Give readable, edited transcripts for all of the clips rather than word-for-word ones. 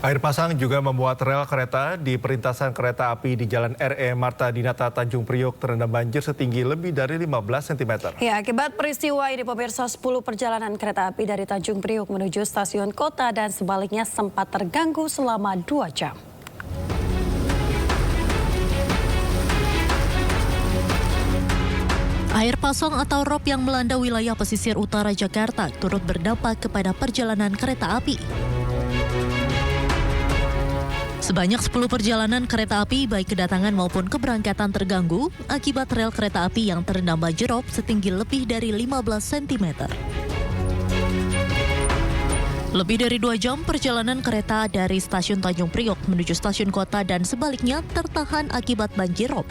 Air pasang juga membuat rel kereta di perlintasan kereta api di Jalan RE Marta Dinata Tanjung Priok terendam banjir setinggi lebih dari 15 cm. Ya, akibat peristiwa ini pemirsa 10 perjalanan kereta api dari Tanjung Priok menuju stasiun kota dan sebaliknya sempat terganggu selama 2 jam. Air pasang atau rop yang melanda wilayah pesisir utara Jakarta turut berdampak kepada perjalanan kereta api. Sebanyak 10 perjalanan kereta api baik kedatangan maupun keberangkatan terganggu akibat rel kereta api yang terendam banjir rob setinggi lebih dari 15 cm. Lebih dari 2 jam perjalanan kereta dari stasiun Tanjung Priok menuju stasiun kota dan sebaliknya tertahan akibat banjir rob.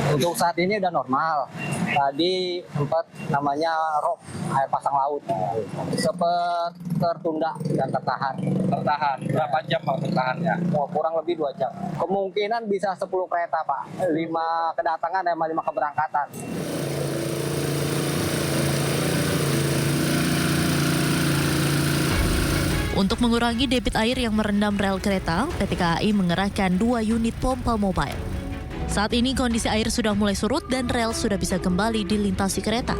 Untuk saat ini udah normal. Tadi sempat namanya rop, air pasang laut. Sempat tertunda dan tertahan. Tertahan. Berapa jam Pak tertahannya? Kurang lebih 2 jam. Kemungkinan bisa 10 kereta Pak. 5 kedatangan dan 5 keberangkatan. Untuk mengurangi debit air yang merendam rel kereta, PT KAI mengerahkan 2 unit pompa mobile. Saat ini kondisi air sudah mulai surut dan rel sudah bisa kembali dilintasi kereta.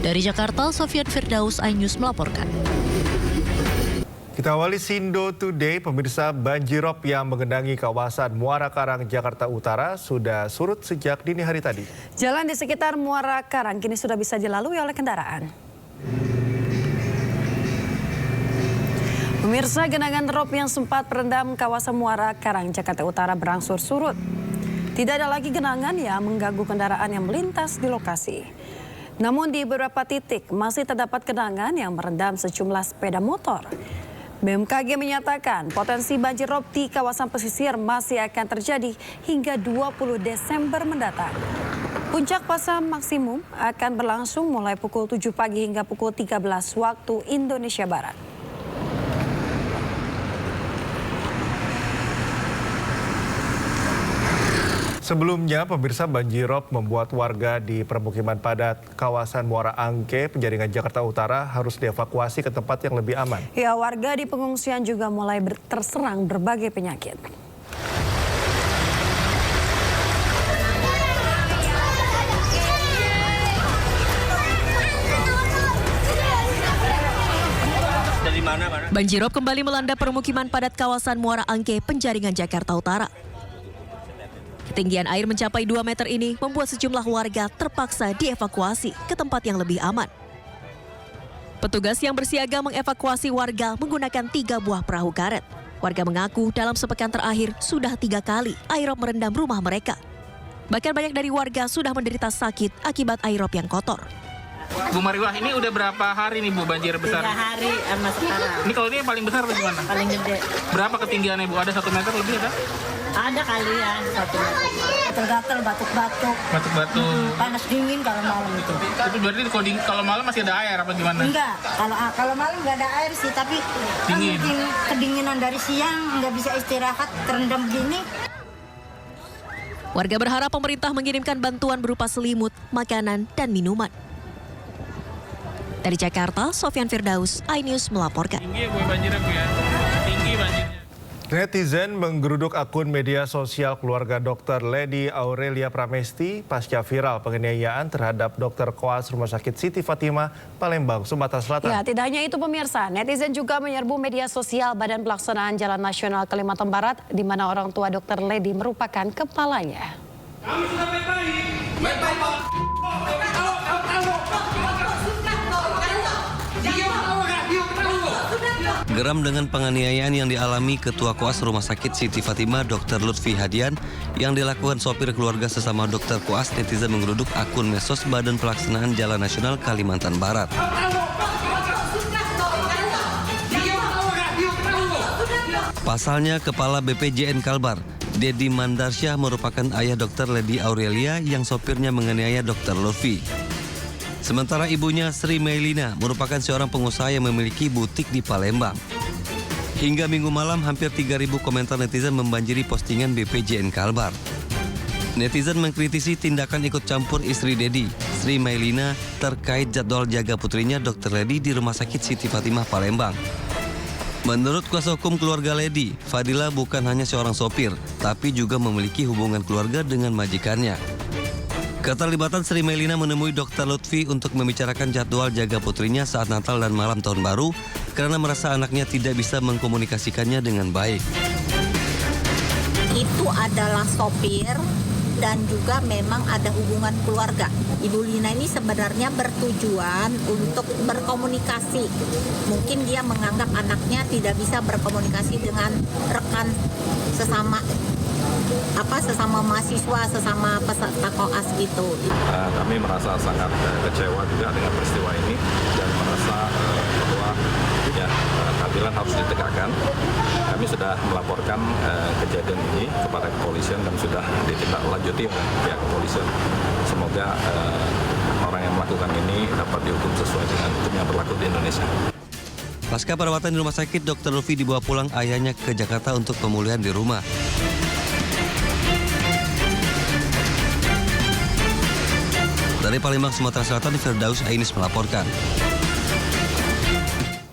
Dari Jakarta, Sofyan Firdaus, iNews melaporkan. Kita awali Sindo Today, pemirsa. Banjirop yang menggenangi kawasan Muara Karang, Jakarta Utara sudah surut sejak dini hari tadi. Jalan di sekitar Muara Karang kini sudah bisa dilalui oleh kendaraan. Pemirsa, genangan rop yang sempat merendam kawasan Muara Karang, Jakarta Utara berangsur surut. Tidak ada lagi genangan yang mengganggu kendaraan yang melintas di lokasi. Namun di beberapa titik masih terdapat genangan yang merendam sejumlah sepeda motor. BMKG menyatakan potensi banjir rob di kawasan pesisir masih akan terjadi hingga 20 Desember mendatang. Puncak pasang maksimum akan berlangsung mulai pukul 7 pagi hingga pukul 13 waktu Indonesia Barat. Sebelumnya, pemirsa, banjirop membuat warga di permukiman padat kawasan Muara Angke, Penjaringan, Jakarta Utara harus dievakuasi ke tempat yang lebih aman. Ya, warga di pengungsian juga mulai terserang berbagai penyakit. Banjirop kembali melanda permukiman padat kawasan Muara Angke, Penjaringan, Jakarta Utara. Ketinggian air mencapai 2 meter ini membuat sejumlah warga terpaksa dievakuasi ke tempat yang lebih aman. Petugas yang bersiaga mengevakuasi warga menggunakan 3 buah perahu karet. Warga mengaku dalam sepekan terakhir sudah 3 kali airop merendam rumah mereka. Bahkan banyak dari warga sudah menderita sakit akibat airop yang kotor. Bu Mariwah, ini udah berapa hari nih Bu banjir besar? 3 hari sama sekarang. Ini kalau ini yang paling besar bagaimana? Paling gede. Berapa ketinggiannya Bu? Ada 1 meter lebih ada? Ada kali ya 1 meter. Gatal-gatal, batuk-batuk. Batuk-batuk. Panas dingin kalau malam itu. Itu berarti kalau malam masih ada air apa gimana? Enggak, kalau malam nggak ada air sih, tapi kan Dingin. mungkin kedinginan dari siang nggak bisa istirahat terendam gini. Warga berharap pemerintah mengirimkan bantuan berupa selimut, makanan, dan minuman. Dari Jakarta, Sofyan Firdaus, iNews melaporkan. Tinggi ya Bu banjirnya Bu ya? Tinggi banjirnya. Netizen menggeruduk akun media sosial keluarga Dr. Lady Aurelia Pramesti pasca viral penganiayaan terhadap Dr. Koas Rumah Sakit Siti Fatimah, Palembang, Sumatera Selatan. Ya, tidak hanya itu pemirsa, netizen juga menyerbu media sosial Badan Pelaksanaan Jalan Nasional Kalimantan Barat, di mana orang tua Dr. Lady merupakan kepalanya. Kami sudah baik-baik. Geram dengan penganiayaan yang dialami Ketua Koas Rumah Sakit Siti Fatimah Dr. Lutfi Hadian yang dilakukan sopir keluarga sesama Dr. Koas, netizen menggeruduk akun medsos Badan Pelaksanaan Jalan Nasional Kalimantan Barat. Pasalnya, Kepala BPJN Kalbar, Dedi Mandarsyah merupakan ayah Dr. Lady Aurelia yang sopirnya menganiaya Dr. Lutfi. Sementara ibunya Sri Melina merupakan seorang pengusaha yang memiliki butik di Palembang. Hingga Minggu malam hampir 3.000 komentar netizen membanjiri postingan BPJN Kalbar. Netizen mengkritisi tindakan ikut campur istri Dedi, Sri Mailina terkait jadwal jaga putrinya Dr. Ledi di Rumah Sakit Siti Fatimah Palembang. Menurut kuasa hukum keluarga Ledi, Fadila bukan hanya seorang sopir, tapi juga memiliki hubungan keluarga dengan majikannya. Keterlibatan Sri Mailina menemui Dr. Lutfi untuk membicarakan jadwal jaga putrinya saat Natal dan malam Tahun Baru karena merasa anaknya tidak bisa mengkomunikasikannya dengan baik. Itu adalah sopir dan juga memang ada hubungan keluarga. Ibu Lina ini sebenarnya bertujuan untuk berkomunikasi. Mungkin dia menganggap anaknya tidak bisa berkomunikasi dengan rekan sesama mahasiswa, sesama peserta koas gitu. Kami merasa sangat kecewa juga dengan peristiwa ini dan merasa bahwa keadilan harus ditegakkan. Kami sudah melaporkan kejadian ini kepada kepolisian dan sudah ditindaklanjuti oleh pihak kepolisian. Semoga orang yang melakukan ini dapat dihukum sesuai dengan hukum yang berlaku di Indonesia. Pasca perawatan di rumah sakit, Dr. Lutfi dibawa pulang ayahnya ke Jakarta untuk pemulihan di rumah. Dari Palembang, Sumatera Selatan, Firdaus Ainis melaporkan.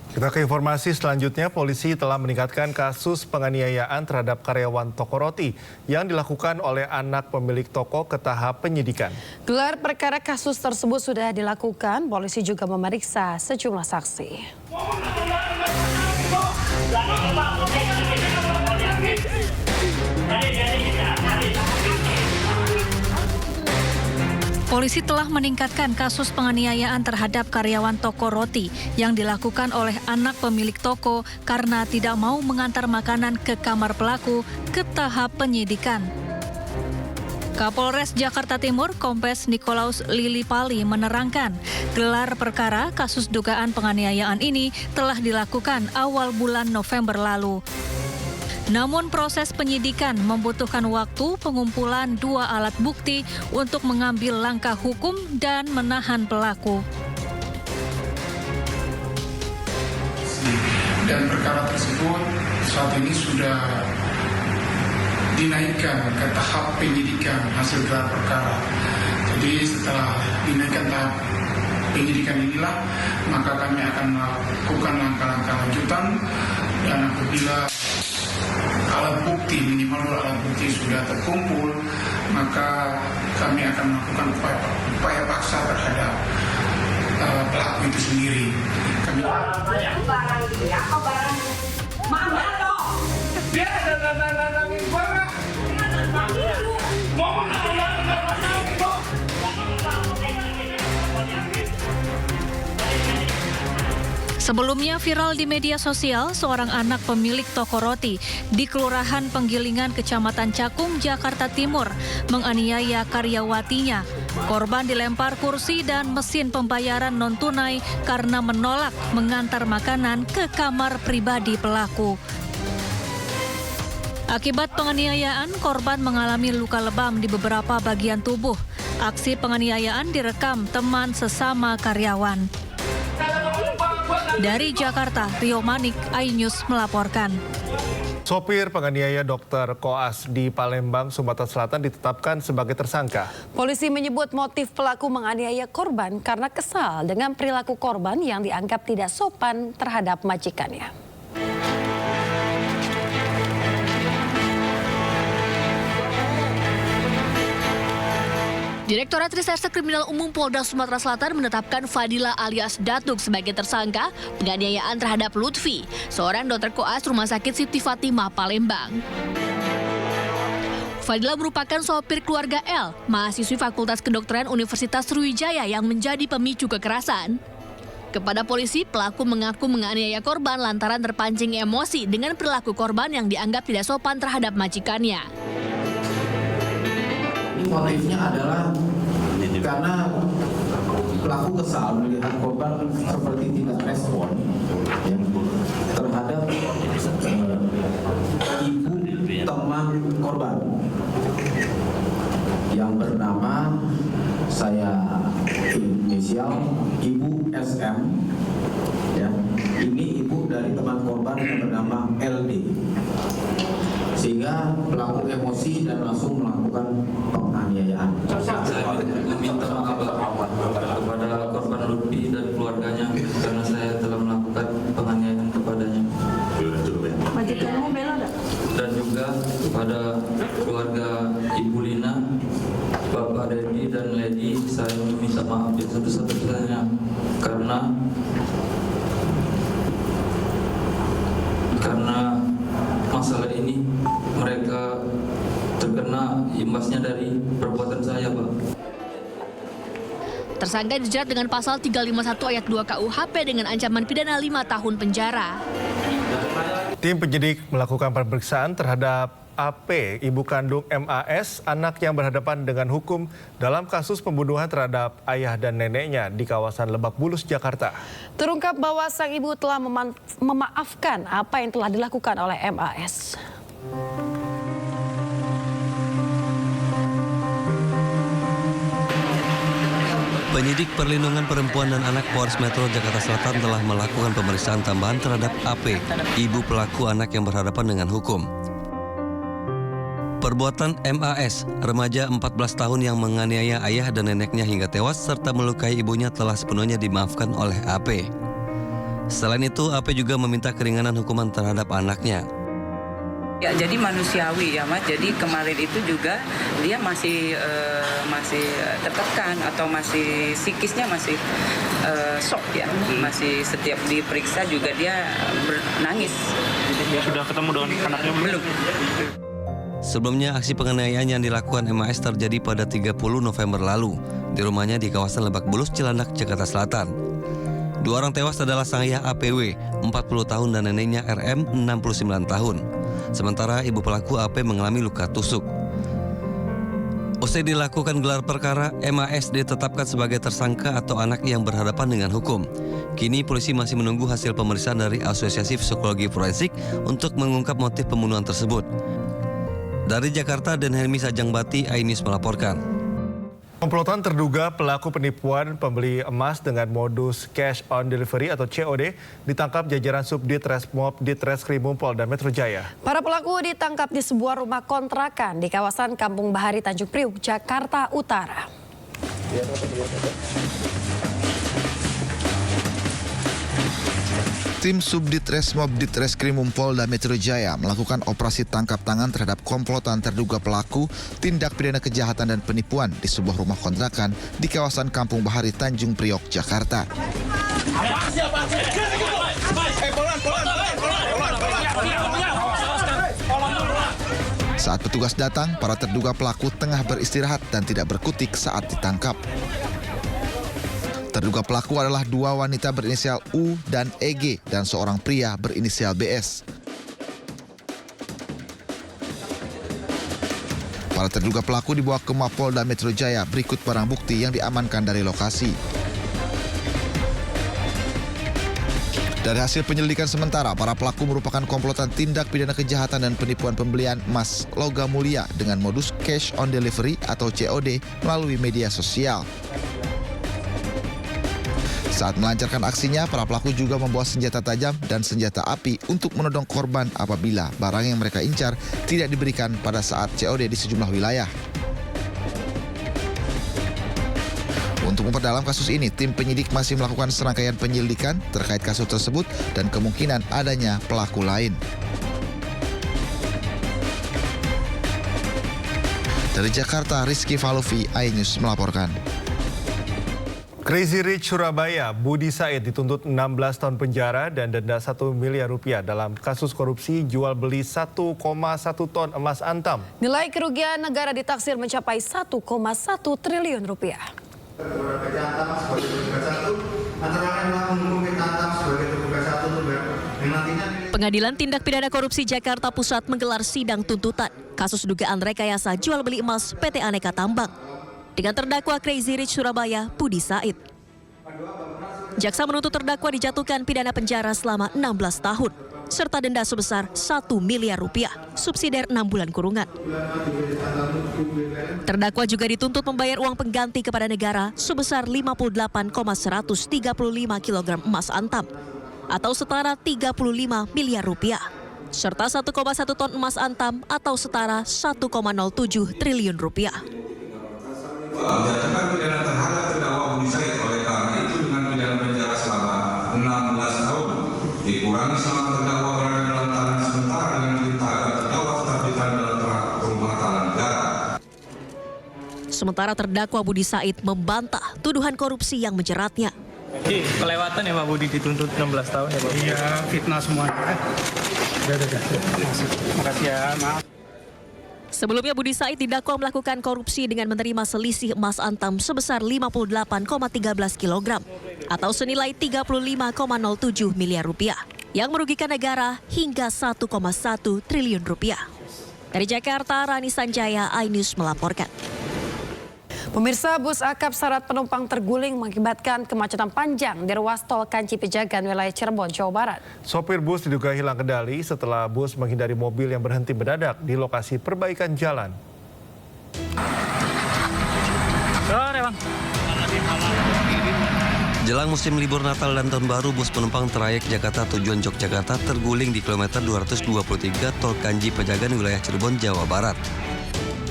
Kita ke informasi selanjutnya, polisi telah meningkatkan kasus penganiayaan terhadap karyawan toko roti yang dilakukan oleh anak pemilik toko ke tahap penyidikan. Gelar perkara kasus tersebut sudah dilakukan, polisi juga memeriksa sejumlah saksi. Polisi telah meningkatkan kasus penganiayaan terhadap karyawan toko roti yang dilakukan oleh anak pemilik toko karena tidak mau mengantar makanan ke kamar pelaku ke tahap penyidikan. Kapolres Jakarta Timur, Kombes Nikolaus Lilipali menerangkan, gelar perkara kasus dugaan penganiayaan ini telah dilakukan awal bulan November lalu. Namun proses penyidikan membutuhkan waktu pengumpulan 2 alat bukti untuk mengambil langkah hukum dan menahan pelaku. Dan perkara tersebut saat ini sudah dinaikkan ke tahap penyidikan hasil gelar perkara. Jadi setelah dinaikkan tahap penyidikan inilah, maka kami akan melakukan langkah-langkah lanjutan dan apabila alat bukti, minimal 2 alat bukti sudah terkumpul, maka kami akan melakukan upaya paksa terhadap pelaku itu sendiri. Kami Sebelumnya viral di media sosial, seorang anak pemilik toko roti di Kelurahan Penggilingan, Kecamatan Cakung, Jakarta Timur, menganiaya karyawatinya. Korban dilempar kursi dan mesin pembayaran non-tunai karena menolak mengantar makanan ke kamar pribadi pelaku. Akibat penganiayaan, korban mengalami luka lebam di beberapa bagian tubuh. Aksi penganiayaan direkam teman sesama karyawan. Dari Jakarta, Rio Manik, iNews melaporkan. Sopir penganiaya dokter koas di Palembang, Sumatera Selatan ditetapkan sebagai tersangka. Polisi menyebut motif pelaku menganiaya korban karena kesal dengan perilaku korban yang dianggap tidak sopan terhadap majikannya. Direktorat Reserse Kriminal Umum Polda Sumatera Selatan menetapkan Fadila alias Datuk sebagai tersangka penganiayaan terhadap Lutfi, seorang dokter koas Rumah Sakit Siti Fatimah Palembang. Fadila merupakan sopir keluarga L, mahasiswi Fakultas Kedokteran Universitas Sriwijaya yang menjadi pemicu kekerasan. Kepada polisi, pelaku mengaku menganiaya korban lantaran terpancing emosi dengan perilaku korban yang dianggap tidak sopan terhadap majikannya. Motifnya adalah karena pelaku kesal melihat korban seperti tidak respon terhadap ibu teman korban yang bernama, saya inisial, Ibu SM. Ya, ini ibu dari teman korban yang bernama LD. Sehingga pelaku emosi dan langsung melakukan penganiayaan. saya meminta maaf yang sebesar-besarnya karena masalah ini mereka terkena imbasnya dari perbuatan saya, Pak. Tersangka dijerat dengan pasal 351 ayat 2 KUHP dengan ancaman pidana 5 tahun penjara. Tim penyidik melakukan pemeriksaan terhadap AP, ibu kandung MAS, anak yang berhadapan dengan hukum dalam kasus pembunuhan terhadap ayah dan neneknya di kawasan Lebak Bulus, Jakarta. Terungkap bahwa sang ibu telah memaafkan apa yang telah dilakukan oleh MAS. Penyidik Perlindungan Perempuan dan Anak Polres Metro Jakarta Selatan telah melakukan pemeriksaan tambahan terhadap AP, ibu pelaku anak yang berhadapan dengan hukum. Perbuatan MAS, remaja 14 tahun yang menganiaya ayah dan neneknya hingga tewas serta melukai ibunya telah sepenuhnya dimaafkan oleh AP. Selain itu, AP juga meminta keringanan hukuman terhadap anaknya. Ya, jadi manusiawi ya, Mas. Jadi kemarin itu juga dia masih tertekan atau masih psikisnya masih shock ya. Masih setiap diperiksa juga dia nangis. Sudah ketemu dengan anaknya belum? Sebelumnya, aksi penganiayaan yang dilakukan MAS terjadi pada 30 November lalu di rumahnya di kawasan Lebak Bulus, Cilandak, Jakarta Selatan. Dua orang tewas adalah sang ayah APW, 40 tahun, dan neneknya RM, 69 tahun. Sementara ibu pelaku AP mengalami luka tusuk. Usai dilakukan gelar perkara, MAS ditetapkan sebagai tersangka atau anak yang berhadapan dengan hukum. Kini polisi masih menunggu hasil pemeriksaan dari Asosiasi Psikologi Forensik untuk mengungkap motif pembunuhan tersebut. Dari Jakarta, Dan Helmi Sajangbati, iNews melaporkan. Komplotan terduga pelaku penipuan pembeli emas dengan modus cash on delivery atau COD ditangkap jajaran Subdit Resmob Ditreskrimum Polda Metro Jaya. Para pelaku ditangkap di sebuah rumah kontrakan di kawasan Kampung Bahari, Tanjung Priok, Jakarta Utara. Tim Subdit Resmob Ditreskrimum Polda Metro Jaya melakukan operasi tangkap tangan terhadap komplotan terduga pelaku tindak pidana kejahatan dan penipuan di sebuah rumah kontrakan di kawasan Kampung Bahari, Tanjung Priok, Jakarta. Saat petugas datang, para terduga pelaku tengah beristirahat dan tidak berkutik saat ditangkap. Terduga pelaku adalah dua wanita berinisial U dan EG dan seorang pria berinisial BS. Para terduga pelaku dibawa ke Mapolda Metro Jaya berikut barang bukti yang diamankan dari lokasi. Dari hasil penyelidikan sementara, para pelaku merupakan komplotan tindak pidana kejahatan dan penipuan pembelian emas logam mulia dengan modus cash on delivery atau COD melalui media sosial. Saat melancarkan aksinya, para pelaku juga membawa senjata tajam dan senjata api untuk menodong korban apabila barang yang mereka incar tidak diberikan pada saat COD di sejumlah wilayah. Untuk memperdalam kasus ini, tim penyidik masih melakukan serangkaian penyelidikan terkait kasus tersebut dan kemungkinan adanya pelaku lain. Dari Jakarta, Rizky Falofi, iNews melaporkan. Crazy Rich Surabaya, Budi Said dituntut 16 tahun penjara dan denda 1 miliar rupiah dalam kasus korupsi jual beli 1,1 ton emas antam. Nilai kerugian negara ditaksir mencapai 1,1 triliun rupiah. Pengadilan Tindak Pidana Korupsi Jakarta Pusat menggelar sidang tuntutan kasus dugaan rekayasa jual beli emas PT Aneka Tambang dengan terdakwa Crazy Rich Surabaya, Budi Said. Jaksa menuntut terdakwa dijatuhkan pidana penjara selama 16 tahun, serta denda sebesar 1 miliar rupiah, subsidiar 6 bulan kurungan. Terdakwa juga dituntut membayar uang pengganti kepada negara sebesar 58,135 kg emas antam, atau setara 35 miliar rupiah, serta 1,1 ton emas antam atau setara 1,07 triliun rupiah. Menjatuhkan pidana terhadap terdakwa Budi Said oleh karena itu dengan pidana penjara selama 16 tahun dikurangi selama terdakwa berada dalam tahanan sementara dengan perintah agar terdakwa tetap ditahan dalam rumah tahanan negara. Sementara terdakwa Budi Said membantah tuduhan korupsi yang menjeratnya. Kelewatan ya Pak Budi, dituntut 16 tahun ya Pak? Iya, fitnah semuanya. Udah. Makasih ya, maaf. Sebelumnya Budi Said didakwa melakukan korupsi dengan menerima selisih emas antam sebesar 58,13 kg atau senilai 35,07 miliar rupiah yang merugikan negara hingga 1,1 triliun rupiah. Dari Jakarta, Rani Sanjaya, iNews melaporkan. Pemirsa, bus akap syarat penumpang terguling mengakibatkan kemacetan panjang di ruas tol Kanci Pejagan wilayah Cirebon, Jawa Barat. Sopir bus diduga hilang kendali setelah bus menghindari mobil yang berhenti mendadak di lokasi perbaikan jalan. Jelang musim libur Natal dan Tahun Baru, bus penumpang trayek Jakarta tujuan Yogyakarta terguling di kilometer 223 tol Kanci Pejagan wilayah Cirebon, Jawa Barat.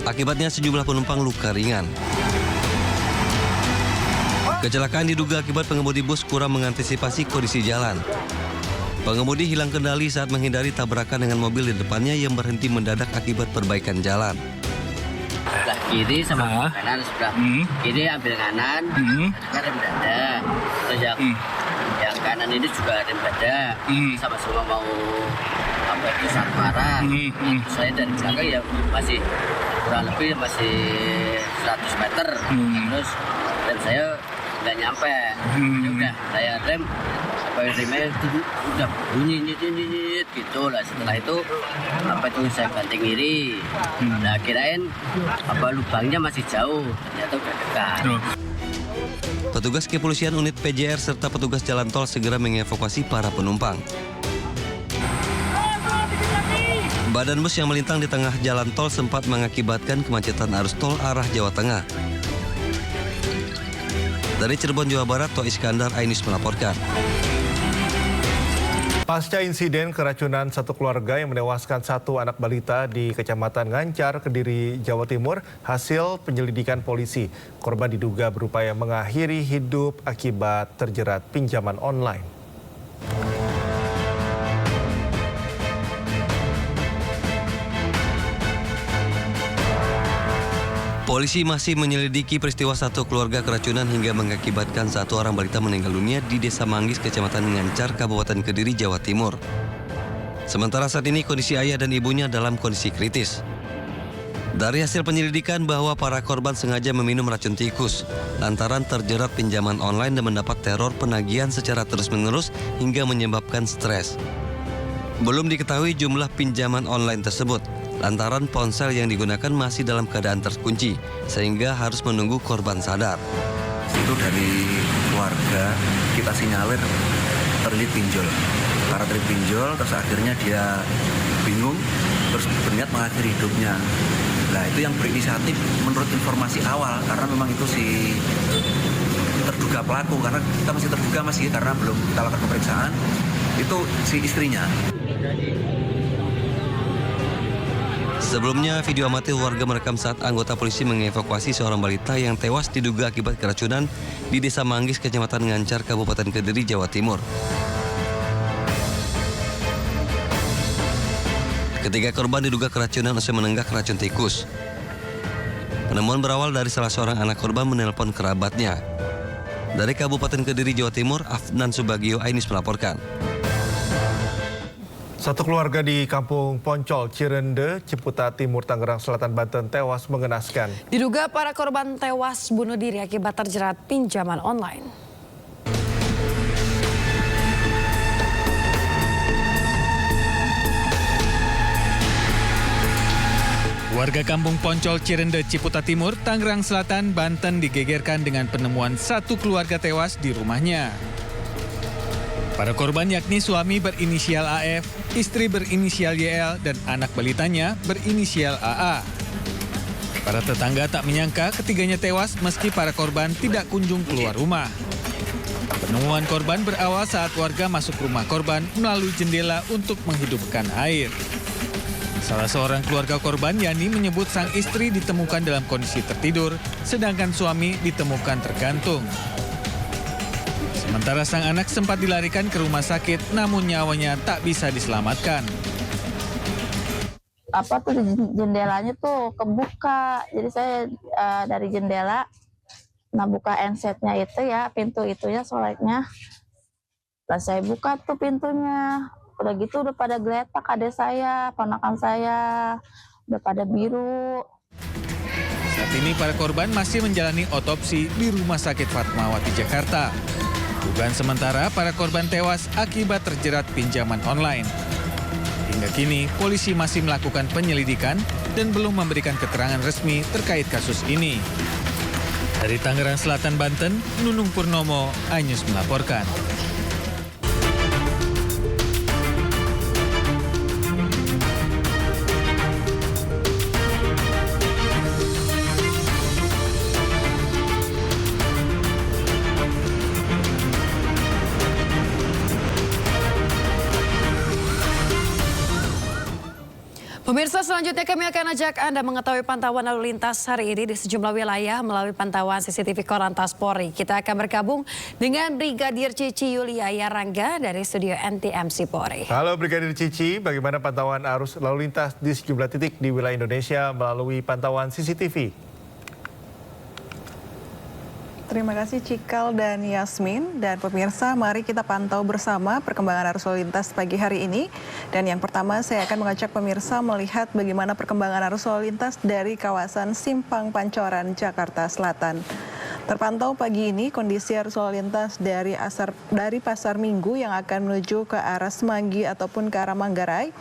Akibatnya sejumlah penumpang luka ringan. Kecelakaan diduga akibat pengemudi bus kurang mengantisipasi kondisi jalan. Pengemudi hilang kendali saat menghindari tabrakan dengan mobil di depannya yang berhenti mendadak akibat perbaikan jalan. Sebelah kiri sama kanan, sebelah kiri ambil kanan, rem dada. Terus yang kanan ini juga rem dada. Sama-sama mau sampai ke Sarmara. Saya dari belakang ya masih kurang lebih masih 100 meter. Terus rem saya nggak nyampe. Ya udah saya rem sampai remnya itu udah bunyi nyit gitu lah. Setelah itu sampai tuh saya banting kiri. Nah kirain lubangnya masih jauh, ternyata udah dekat. Petugas kepolisian unit PJR serta petugas jalan tol segera mengevakuasi para penumpang. Badan bus yang melintang di tengah jalan tol sempat mengakibatkan kemacetan arus tol arah Jawa Tengah. Dari Cirebon, Jawa Barat, Toh Iskandar, iNews melaporkan. Pasca insiden keracunan satu keluarga yang menewaskan satu anak balita di Kecamatan Ngancar, Kediri, Jawa Timur, hasil penyelidikan polisi. Korban diduga berupaya mengakhiri hidup akibat terjerat pinjaman online. Polisi masih menyelidiki peristiwa satu keluarga keracunan hingga mengakibatkan satu orang balita meninggal dunia di Desa Manggis, Kecamatan Ngancar, Kabupaten Kediri, Jawa Timur. Sementara saat ini kondisi ayah dan ibunya dalam kondisi kritis. Dari hasil penyelidikan bahwa para korban sengaja meminum racun tikus lantaran terjerat pinjaman online dan mendapat teror penagihan secara terus-menerus hingga menyebabkan stres. Belum diketahui jumlah pinjaman online tersebut, lantaran ponsel yang digunakan masih dalam keadaan terkunci, sehingga harus menunggu korban sadar. Itu dari keluarga kita sinyalir terlilit pinjol. Karena terlilit pinjol, terus akhirnya dia bingung, terus berniat mengakhiri hidupnya. Nah itu yang berinisiatif menurut informasi awal, karena memang itu si terduga pelaku, karena kita masih terduga karena belum kita lakukan pemeriksaan, itu si istrinya. Sebelumnya, video amatir warga merekam saat anggota polisi mengevakuasi seorang balita yang tewas diduga akibat keracunan di Desa Manggis, Kecamatan Ngancar, Kabupaten Kediri, Jawa Timur. Ketiga korban diduga keracunan usai menenggak racun tikus. Penemuan berawal dari salah seorang anak korban menelpon kerabatnya. Dari Kabupaten Kediri, Jawa Timur, Afnan Subagio, iNews melaporkan. Satu keluarga di Kampung Poncol, Cirende, Ciputa Timur, Tangerang Selatan, Banten tewas mengenaskan. Diduga para korban tewas bunuh diri akibat terjerat pinjaman online. Warga Kampung Poncol, Cirende, Ciputa Timur, Tangerang Selatan, Banten digegerkan dengan penemuan satu keluarga tewas di rumahnya. Para korban yakni suami berinisial AF, istri berinisial YL, dan anak balitanya berinisial AA. Para tetangga tak menyangka ketiganya tewas meski para korban tidak kunjung keluar rumah. Penemuan korban berawal saat warga masuk rumah korban melalui jendela untuk menghidupkan air. Salah seorang keluarga korban, Yani, menyebut sang istri ditemukan dalam kondisi tertidur, sedangkan suami ditemukan tergantung. Sementara sang anak sempat dilarikan ke rumah sakit, namun nyawanya tak bisa diselamatkan. jendelanya tuh kebuka. Jadi saya dari jendela, buka handsetnya itu ya, pintu itunya soleknya. Lah saya buka tuh pintunya. Udah gitu udah pada geletak adik saya, ponakan saya, udah pada biru. Saat ini para korban masih menjalani otopsi di Rumah Sakit Fatmawati, Jakarta. Dugaan sementara para korban tewas akibat terjerat pinjaman online. Hingga kini, polisi masih melakukan penyelidikan dan belum memberikan keterangan resmi terkait kasus ini. Dari Tangerang Selatan, Banten, Nunung Purnomo, iNews melaporkan. Pemirsa, selanjutnya kami akan ajak Anda mengetahui pantauan lalu lintas hari ini di sejumlah wilayah melalui pantauan CCTV Korlantas Polri. Kita akan bergabung dengan Brigadir Cici Yulia Yarangga dari studio NTMC Polri. Halo Brigadir Cici, bagaimana pantauan arus lalu lintas di sejumlah titik di wilayah Indonesia melalui pantauan CCTV? Terima kasih Cikal dan Yasmin. Dan pemirsa, mari kita pantau bersama perkembangan arus lalu lintas pagi hari ini. Dan yang pertama saya akan mengajak pemirsa melihat bagaimana perkembangan arus lalu lintas dari kawasan Simpang Pancoran, Jakarta Selatan. Terpantau pagi ini kondisi arus lalu lintas dari Pasar Minggu yang akan menuju ke arah Semanggi ataupun ke arah Manggarai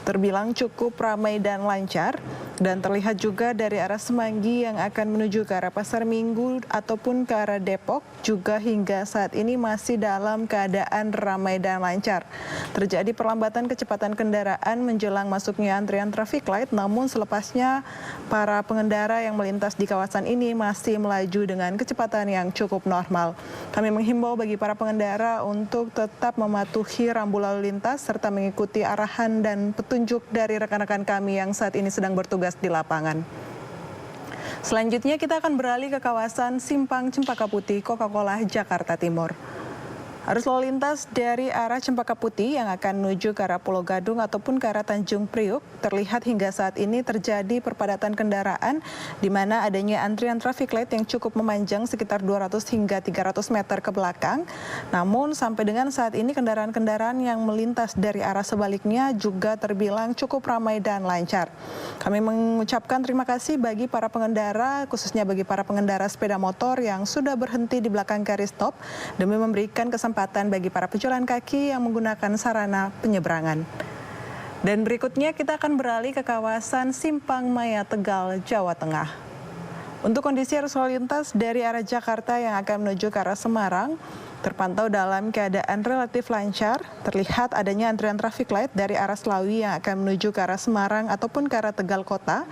terbilang cukup ramai dan lancar, dan terlihat juga dari arah Semanggi yang akan menuju ke arah Pasar Minggu ataupun ke arah Depok juga hingga saat ini masih dalam keadaan ramai dan lancar. Terjadi perlambatan kecepatan kendaraan menjelang masuknya antrian traffic light, namun selepasnya para pengendara yang melintas di kawasan ini masih melaju dengan kecepatan yang cukup normal. Kami menghimbau bagi para pengendara untuk tetap mematuhi rambu lalu lintas serta mengikuti arahan dan petunjuk dari rekan-rekan kami yang saat ini sedang bertugas di lapangan. Selanjutnya kita akan beralih ke kawasan Simpang Cempaka Putih, Coca-Cola, Jakarta Timur. Arus lalu lintas dari arah Cempaka Putih yang akan menuju ke arah Pulau Gadung ataupun ke arah Tanjung Priuk terlihat hingga saat ini terjadi perpadatan kendaraan di mana adanya antrian traffic light yang cukup memanjang sekitar 200 hingga 300 meter ke belakang. Namun sampai dengan saat ini kendaraan-kendaraan yang melintas dari arah sebaliknya juga terbilang cukup ramai dan lancar. Kami mengucapkan terima kasih bagi para pengendara, khususnya bagi para pengendara sepeda motor yang sudah berhenti di belakang garis stop demi memberikan kesempatan bagi para pejalan kaki yang menggunakan sarana penyeberangan. Dan berikutnya kita akan beralih ke kawasan Simpang Maya, Tegal, Jawa Tengah. Untuk kondisi arus lalu lintas dari arah Jakarta yang akan menuju ke arah Semarang terpantau dalam keadaan relatif lancar. Terlihat adanya antrian traffic light dari arah Slawi yang akan menuju ke arah Semarang ataupun ke arah Tegal Kota.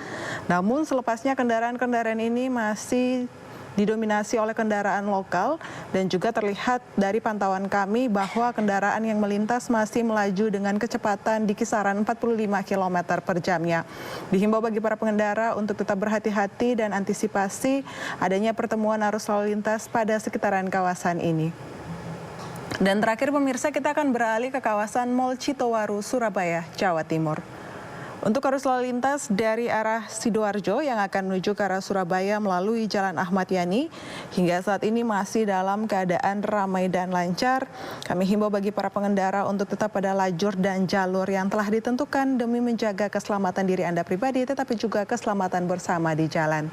Namun selepasnya kendaraan-kendaraan ini masih didominasi oleh kendaraan lokal, dan juga terlihat dari pantauan kami bahwa kendaraan yang melintas masih melaju dengan kecepatan di kisaran 45 km per jamnya. Dihimbau bagi para pengendara untuk tetap berhati-hati dan antisipasi adanya pertemuan arus lalu lintas pada sekitaran kawasan ini. Dan terakhir pemirsa, kita akan beralih ke kawasan Mall Citowaru, Surabaya, Jawa Timur. Untuk arus lalu lintas dari arah Sidoarjo yang akan menuju ke arah Surabaya melalui Jalan Ahmad Yani, hingga saat ini masih dalam keadaan ramai dan lancar. Kami himbau bagi para pengendara untuk tetap pada lajur dan jalur yang telah ditentukan demi menjaga keselamatan diri Anda pribadi, tetapi juga keselamatan bersama di jalan.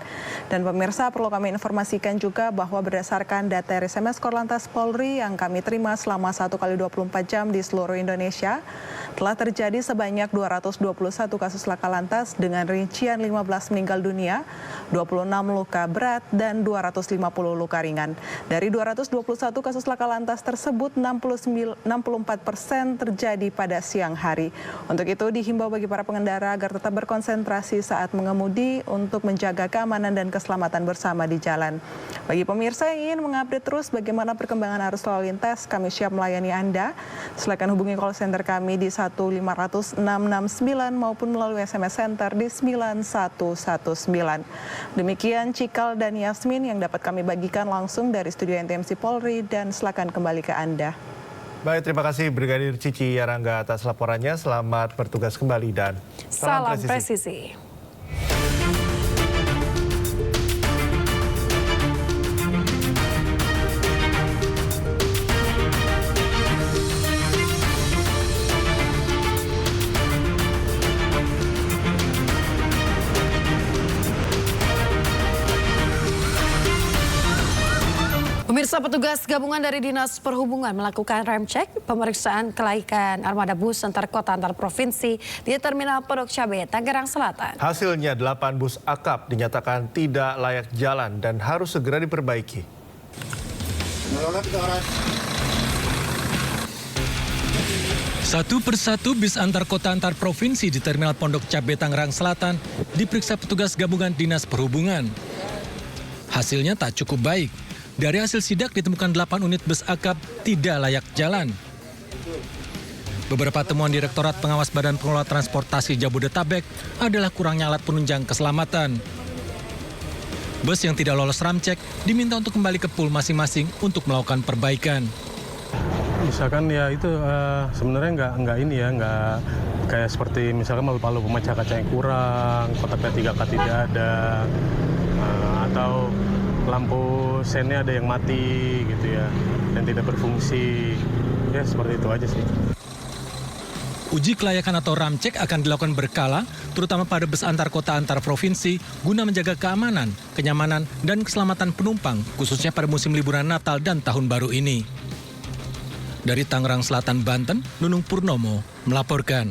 Dan pemirsa, perlu kami informasikan juga bahwa berdasarkan data RSMS Korlantas Polri yang kami terima selama 1x24 jam di seluruh Indonesia, telah terjadi sebanyak 221 kasus laka lantas dengan rincian 15 meninggal dunia, 26 luka berat, dan 250 luka ringan. Dari 221 kasus laka lantas tersebut, 64% terjadi pada siang hari. Untuk itu dihimbau bagi para pengendara agar tetap berkonsentrasi saat mengemudi untuk menjaga keamanan dan keselamatan bersama di jalan. Bagi pemirsa yang ingin mengupdate terus bagaimana perkembangan arus lalu lintas, kami siap melayani Anda. Silakan hubungi call center kami di 1-500-669 maupun melalui SMS Center di 9119. Demikian Cikal dan Yasmin yang dapat kami bagikan langsung dari studio NTMC Polri, dan silakan kembali ke Anda. Baik, terima kasih Brigadir Cici Yarangga atas laporannya. Selamat bertugas kembali dan salam presisi. Pemirsa, petugas gabungan dari Dinas Perhubungan melakukan rem cek pemeriksaan kelaikan armada bus antar kota antar provinsi di Terminal Pondok Cabe, Tangerang Selatan. Hasilnya 8 bus akap dinyatakan tidak layak jalan dan harus segera diperbaiki. Satu persatu bis antar kota antar provinsi di Terminal Pondok Cabe, Tangerang Selatan diperiksa petugas gabungan Dinas Perhubungan. Hasilnya tak cukup baik. Dari hasil sidak ditemukan 8 unit bus akap tidak layak jalan. Beberapa temuan Direktorat Pengawas Badan Pengelola Transportasi Jabodetabek adalah kurangnya alat penunjang keselamatan. Bus yang tidak lolos ramcek diminta untuk kembali ke pool masing-masing untuk melakukan perbaikan. Misalkan ya itu sebenarnya nggak kayak seperti misalkan palu pemecah kaca yang kurang, kotak P3K tidak ada, atau lampu sennya ada yang mati gitu ya, dan tidak berfungsi. Ya seperti itu aja sih. Uji kelayakan atau ramcek akan dilakukan berkala, terutama pada bus antar kota antar provinsi, guna menjaga keamanan, kenyamanan, dan keselamatan penumpang, khususnya pada musim liburan Natal dan Tahun Baru ini. Dari Tangerang Selatan, Banten, Nunung Purnomo melaporkan.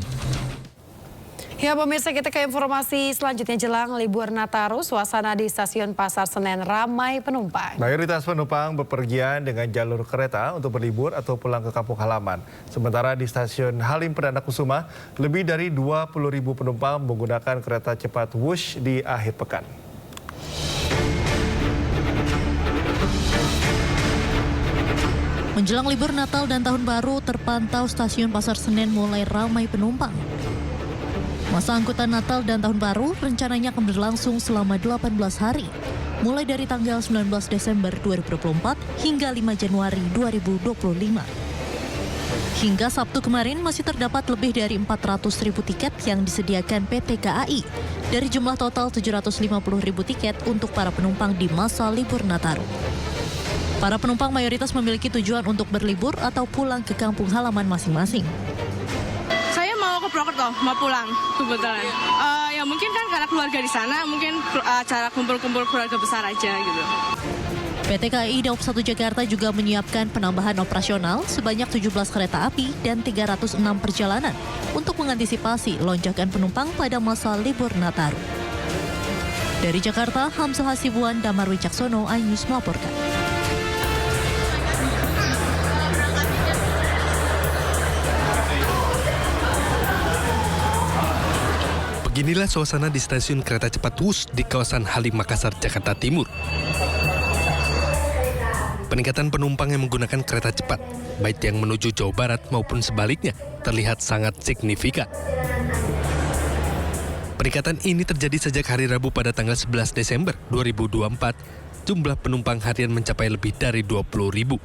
Ya pemirsa, kita ke informasi selanjutnya. Jelang libur Nataru, suasana di stasiun Pasar Senen ramai penumpang. Mayoritas penumpang bepergian dengan jalur kereta untuk berlibur atau pulang ke kampung halaman. Sementara di stasiun Halim Perdana Kusuma, lebih dari 20.000 penumpang menggunakan kereta cepat Wush di akhir pekan. Menjelang libur Natal dan Tahun Baru, terpantau stasiun Pasar Senen mulai ramai penumpang. Masa angkutan Natal dan Tahun Baru rencananya akan berlangsung selama 18 hari, mulai dari tanggal 19 Desember 2024 hingga 5 Januari 2025. Hingga Sabtu kemarin masih terdapat lebih dari 400.000 tiket yang disediakan PT KAI dari jumlah total 750.000 tiket untuk para penumpang di masa libur Nataru. Para penumpang mayoritas memiliki tujuan untuk berlibur atau pulang ke kampung halaman masing-masing. Mau ke Purwokerto, mau pulang kebetulan. Ya mungkin kan karena keluarga di sana, mungkin acara kumpul-kumpul keluarga besar aja gitu. PT KAI Daob 1 Jakarta juga menyiapkan penambahan operasional sebanyak 17 kereta api dan 306 perjalanan untuk mengantisipasi lonjakan penumpang pada masa libur Nataru. Dari Jakarta, Hamzah Hasibuan, Damar Wicaksono, iNews melaporkan. Beginilah suasana di stasiun kereta cepat Wush di kawasan Halim Makassar, Jakarta Timur. Peningkatan penumpang yang menggunakan kereta cepat, baik yang menuju Jawa Barat maupun sebaliknya, terlihat sangat signifikan. Peningkatan ini terjadi sejak hari Rabu pada tanggal 11 Desember 2024. Jumlah penumpang harian mencapai lebih dari 20.000.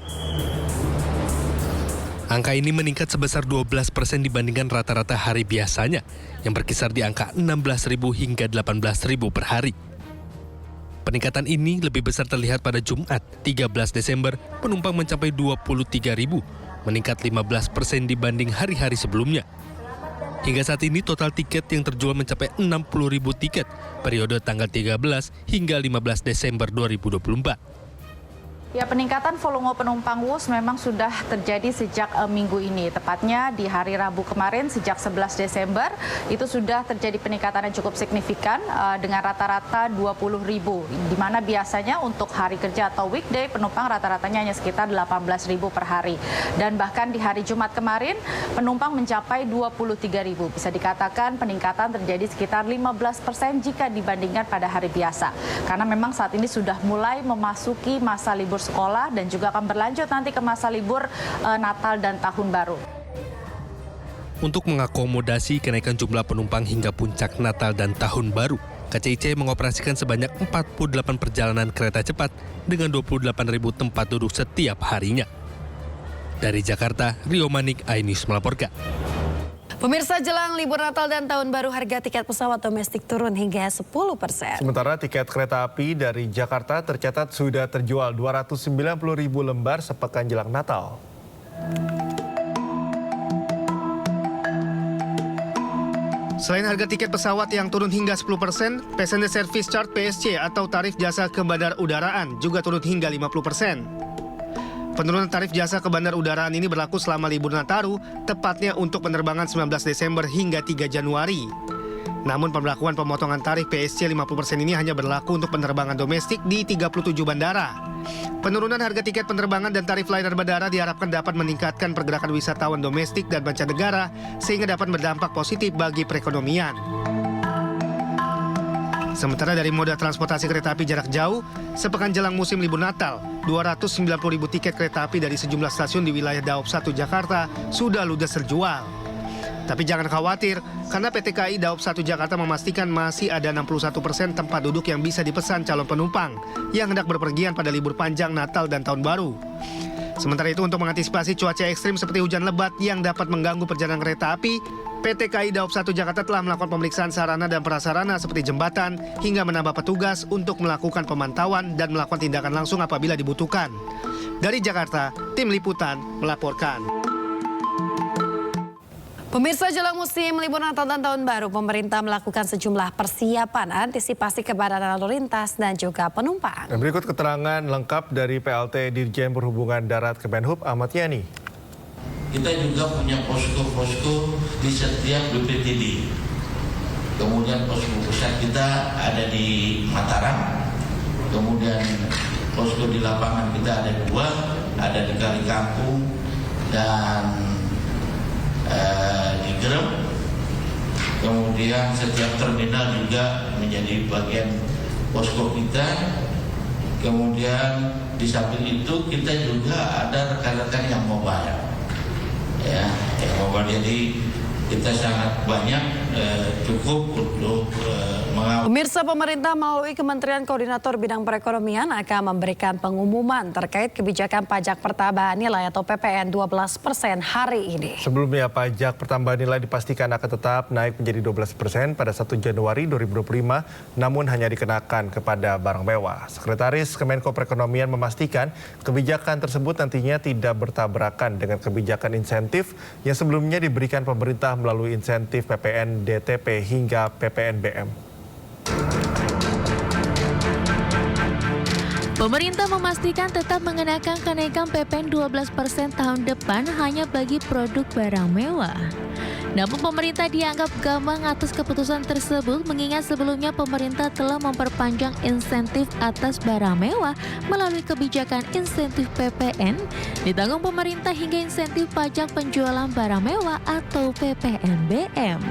Angka ini meningkat sebesar 12% dibandingkan rata-rata hari biasanya, yang berkisar di angka 16.000 hingga 18.000 per hari. Peningkatan ini lebih besar terlihat pada Jumat, 13 Desember, penumpang mencapai 23.000, meningkat 15% dibanding hari-hari sebelumnya. Hingga saat ini total tiket yang terjual mencapai 60.000 tiket, periode tanggal 13 hingga 15 Desember 2024. Ya, peningkatan volume penumpang Wush memang sudah terjadi sejak minggu ini. Tepatnya di hari Rabu kemarin sejak 11 Desember itu sudah terjadi peningkatan yang cukup signifikan dengan rata-rata 20.000. Di mana biasanya untuk hari kerja atau weekday penumpang rata-ratanya hanya sekitar 18.000 per hari. Dan bahkan di hari Jumat kemarin penumpang mencapai 23.000. Bisa dikatakan peningkatan terjadi sekitar 15% jika dibandingkan pada hari biasa. Karena memang saat ini sudah mulai memasuki masa libur sekolah dan juga akan berlanjut nanti ke masa libur Natal dan Tahun Baru. Untuk mengakomodasi kenaikan jumlah penumpang hingga puncak Natal dan Tahun Baru, KCIC mengoperasikan sebanyak 48 perjalanan kereta cepat dengan 28.000 tempat duduk setiap harinya. Dari Jakarta, Rio Manik, iNews melaporkan. Pemirsa, jelang libur Natal dan Tahun Baru, harga tiket pesawat domestik turun hingga 10%. Sementara tiket kereta api dari Jakarta tercatat sudah terjual 290.000 lembar sepekan jelang Natal. Selain harga tiket pesawat yang turun hingga 10%, Passenger Service Charge (PSC) atau tarif jasa ke bandar udaraan juga turun hingga 50%. Penurunan tarif jasa ke bandar udaraan ini berlaku selama libur Nataru, tepatnya untuk penerbangan 19 Desember hingga 3 Januari. Namun pemberlakuan pemotongan tarif PSC 50% ini hanya berlaku untuk penerbangan domestik di 37 bandara. Penurunan harga tiket penerbangan dan tarif layanan bandara diharapkan dapat meningkatkan pergerakan wisatawan domestik dan mancanegara sehingga dapat berdampak positif bagi perekonomian. Sementara dari moda transportasi kereta api jarak jauh, sepekan jelang musim libur Natal, 290.000 tiket kereta api dari sejumlah stasiun di wilayah Daop 1 Jakarta sudah ludes terjual. Tapi jangan khawatir, karena PT KAI Daop 1 Jakarta memastikan masih ada 61% tempat duduk yang bisa dipesan calon penumpang yang hendak berpergian pada libur panjang Natal dan Tahun Baru. Sementara itu, untuk mengantisipasi cuaca ekstrim seperti hujan lebat yang dapat mengganggu perjalanan kereta api, PT KAI Daop 1 Jakarta telah melakukan pemeriksaan sarana dan prasarana seperti jembatan hingga menambah petugas untuk melakukan pemantauan dan melakukan tindakan langsung apabila dibutuhkan. Dari Jakarta, Tim Liputan melaporkan. Pemirsa, jelang musim libur Natal dan Tahun Baru, pemerintah melakukan sejumlah persiapan antisipasi kepadatan lalu lintas dan juga penumpang. Dan berikut keterangan lengkap dari PLT Dirjen Perhubungan Darat Kemenhub, Ahmad Yani. Kita juga punya posko-posko di setiap BPTD. Kemudian posko pusat kita ada di Mataram. Kemudian posko di lapangan kita ada 2, ada di Kali Kangkung dan di Grem. Kemudian setiap terminal juga menjadi bagian posko kita. Kemudian di samping itu kita juga ada rekan-rekan yang mobile. Ya, jadi kita sangat banyak cukup untuk mengawal. Pemirsa, pemerintah melalui Kementerian Koordinator Bidang Perekonomian akan memberikan pengumuman terkait kebijakan pajak pertambahan nilai atau PPN 12% hari ini. Sebelumnya, pajak pertambahan nilai dipastikan akan tetap naik menjadi 12% pada 1 Januari 2025, namun hanya dikenakan kepada barang mewah. Sekretaris Kemenko Perekonomian memastikan kebijakan tersebut nantinya tidak bertabrakan dengan kebijakan insentif yang sebelumnya diberikan pemerintah melalui insentif PPN DTP hingga PPNBM. Pemerintah memastikan tetap mengenakan kenaikan PPN 12% tahun depan hanya bagi produk barang mewah. Namun pemerintah dianggap gamang atas keputusan tersebut mengingat sebelumnya pemerintah telah memperpanjang insentif atas barang mewah melalui kebijakan insentif PPN ditanggung pemerintah hingga insentif pajak penjualan barang mewah atau PPNBM.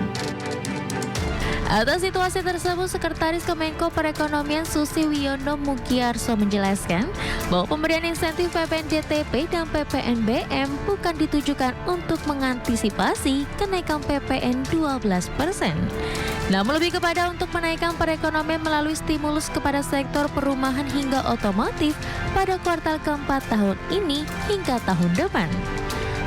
Atas situasi tersebut, Sekretaris Kemenko Perekonomian Susi Wiono Mugiarso menjelaskan bahwa pemberian insentif PPN DTP dan PPNBM bukan ditujukan untuk mengantisipasi kenaikan PPN 12%. Namun lebih kepada untuk menaikkan perekonomian melalui stimulus kepada sektor perumahan hingga otomotif pada kuartal keempat tahun ini hingga tahun depan.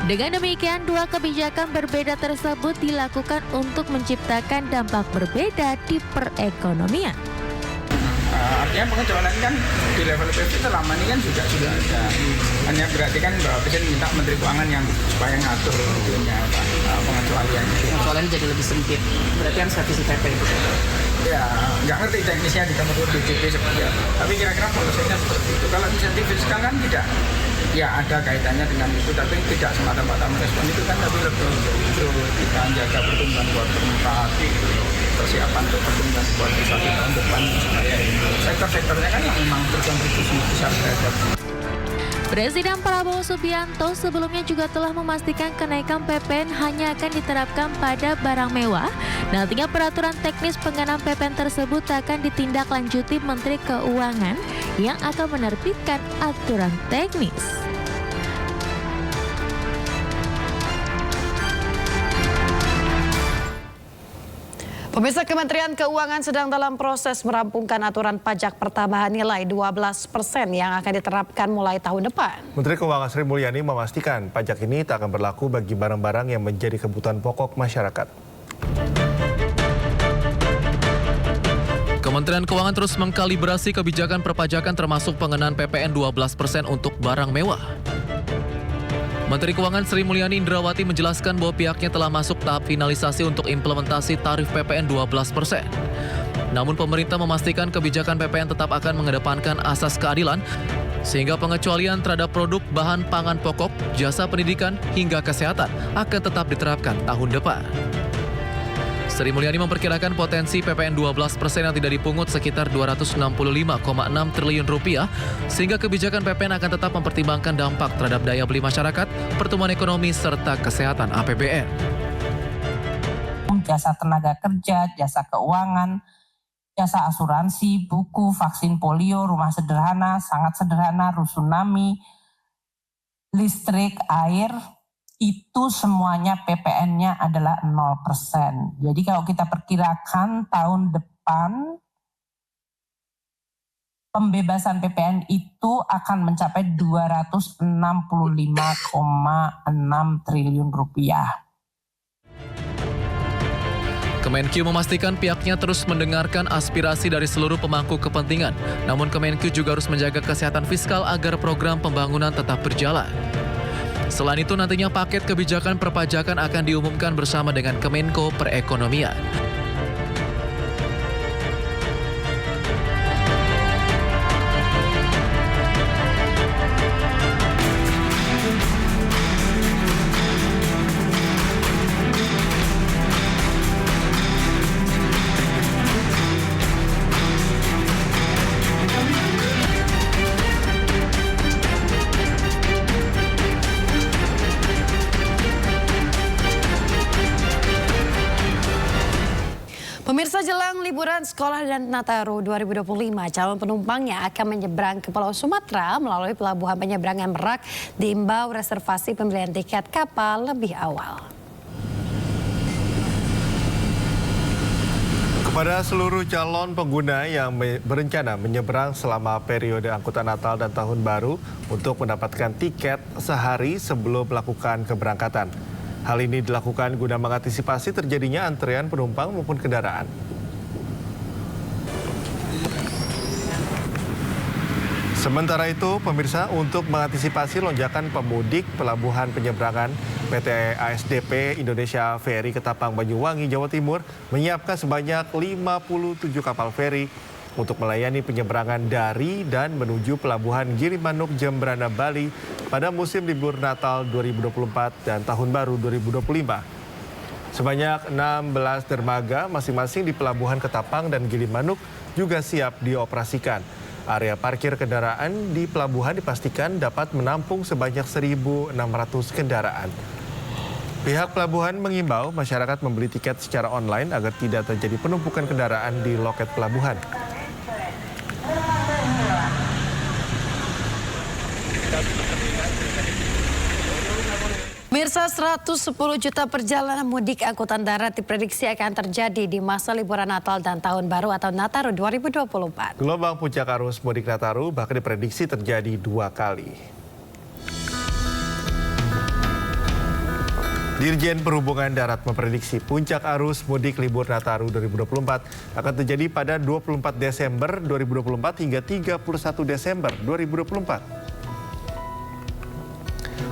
Dengan demikian, dua kebijakan berbeda tersebut dilakukan untuk menciptakan dampak berbeda di perekonomian. Artinya pengecualian kan di level PPN selama ini kan juga sudah ada. Hanya berarti kan Bapak Presiden minta Menteri Keuangan yang supaya ngatur pengecualian. Pengecualian jadi lebih sempit. Berarti kan revisi PP itu. Ya, nggak ngerti teknisnya di Kementerian DJP seperti apa. Tapi kira-kira polisinya seperti itu. Kalau insentif fiskal kan tidak. Ya ada kaitannya dengan itu, tapi tidak semata-mata merespon itu kan, tapi lebih untuk kita jaga pertumbuhan buat demokrasi, persiapan untuk pertumbuhan buat bisa di tahun depan supaya sektor-sektornya kan yang memang berkontribusi besar terhadap. Presiden Prabowo Subianto sebelumnya juga telah memastikan kenaikan PPN hanya akan diterapkan pada barang mewah. Nantinya peraturan teknis pengenaan PPN tersebut akan ditindaklanjuti Menteri Keuangan yang akan menerbitkan aturan teknis. Pemirsa, Kementerian Keuangan sedang dalam proses merampungkan aturan pajak pertambahan nilai 12% yang akan diterapkan mulai tahun depan. Menteri Keuangan Sri Mulyani memastikan pajak ini tak akan berlaku bagi barang-barang yang menjadi kebutuhan pokok masyarakat. Kementerian Keuangan terus mengkalibrasi kebijakan perpajakan termasuk pengenaan PPN 12% untuk barang mewah. Menteri Keuangan Sri Mulyani Indrawati menjelaskan bahwa pihaknya telah masuk tahap finalisasi untuk implementasi tarif PPN 12%. Namun pemerintah memastikan kebijakan PPN tetap akan mengedepankan asas keadilan, sehingga pengecualian terhadap produk bahan pangan pokok, jasa pendidikan, hingga kesehatan akan tetap diterapkan tahun depan. Sri Mulyani memperkirakan potensi PPN 12% yang tidak dipungut sekitar 265,6 triliun rupiah, sehingga kebijakan PPN akan tetap mempertimbangkan dampak terhadap daya beli masyarakat, pertumbuhan ekonomi, serta kesehatan APBN. Jasa tenaga kerja, jasa keuangan, jasa asuransi, buku, vaksin polio, rumah sederhana, sangat sederhana, rusunami, listrik, air, itu semuanya PPN-nya adalah 0%. Jadi kalau kita perkirakan tahun depan pembebasan PPN itu akan mencapai 265,6 triliun rupiah. Kemenkyu memastikan pihaknya terus mendengarkan aspirasi dari seluruh pemangku kepentingan. Namun Kemenkyu juga harus menjaga kesehatan fiskal agar program pembangunan tetap berjalan. Selain itu, nantinya paket kebijakan perpajakan akan diumumkan bersama dengan Kemenko Perekonomian. Pemirsa, jelang liburan sekolah dan Nataru 2025, calon penumpangnya akan menyeberang ke Pulau Sumatera melalui pelabuhan penyeberangan Merak diimbau reservasi pembelian tiket kapal lebih awal. Kepada seluruh calon pengguna yang berencana menyeberang selama periode angkutan Natal dan Tahun Baru untuk mendapatkan tiket sehari sebelum melakukan keberangkatan. Hal ini dilakukan guna mengantisipasi terjadinya antrean penumpang maupun kendaraan. Sementara itu, pemirsa, untuk mengantisipasi lonjakan pemudik, Pelabuhan Penyeberangan PT ASDP Indonesia Ferry Ketapang Banyuwangi, Jawa Timur menyiapkan sebanyak 57 kapal feri untuk melayani penyeberangan dari dan menuju Pelabuhan Gilimanuk, Jembrana, Bali pada musim libur Natal 2024 dan Tahun Baru 2025. Sebanyak 16 dermaga masing-masing di Pelabuhan Ketapang dan Gilimanuk juga siap dioperasikan. Area parkir kendaraan di pelabuhan dipastikan dapat menampung sebanyak 1.600 kendaraan. Pihak pelabuhan mengimbau masyarakat membeli tiket secara online agar tidak terjadi penumpukan kendaraan di loket pelabuhan. Pemirsa, 110 juta perjalanan mudik angkutan darat diprediksi akan terjadi di masa liburan Natal dan Tahun Baru atau Nataru 2024. Gelombang puncak arus mudik Nataru bahkan diprediksi terjadi 2 kali. Dirjen Perhubungan Darat memprediksi puncak arus mudik libur Nataru 2024 akan terjadi pada 24 Desember 2024 hingga 31 Desember 2024.